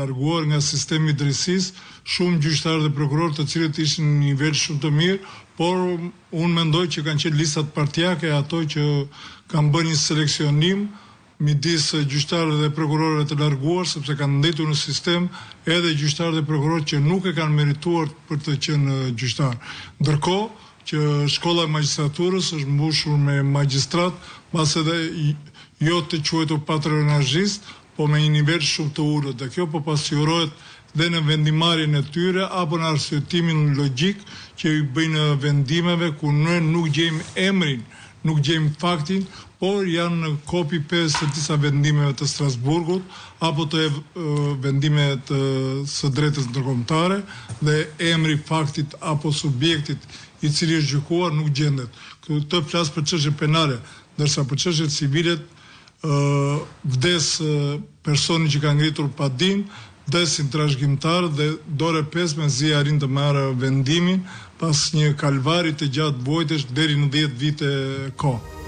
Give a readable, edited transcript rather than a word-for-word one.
larguar nga sistemi i drejtësisë shumë gjyqtarë dhe prokurorë të cilët ishin në nivel shumë të mirë, por unë mendoj që kanë qenë listat partijake ato që kanë bërë një seleksionim midis gjyqtarëve dhe prokurorëve të larguar, sepse kanë ndetur në sistem edhe gjyqtarë dhe prokurorë që nuk e kanë merituar për të qenë gjyqtar. Ndërkohë që shkolla e magjistraturës është mbushur me magjistrat, mbas edhe jo të quajtur patronazhist, po me një nivel shumë të ulët. Dhe kjo po pasqyrohet dhe në vendimarrjen e tyre apo në arsyetimin logjik që i bëjnë vendimeve ku ne nuk gjejmë emrin, nuk gjejmë faktin, por janë copy-paste të disa vendimeve të Strasburgut apo të vendime së drejtës ndërkombëtare dhe emri faktit apo subjektit i cili është gjykuar nuk gjendet. Këtë flas për çështje penale, ndërsa për çështjet civile vdes personi që ka ngritur pa dinë, vdesin trashëgimtar dhe dore 15 arrin të marrë vendimin pas një kalvari të gjatë vojtesh deri në 10 vite kohë.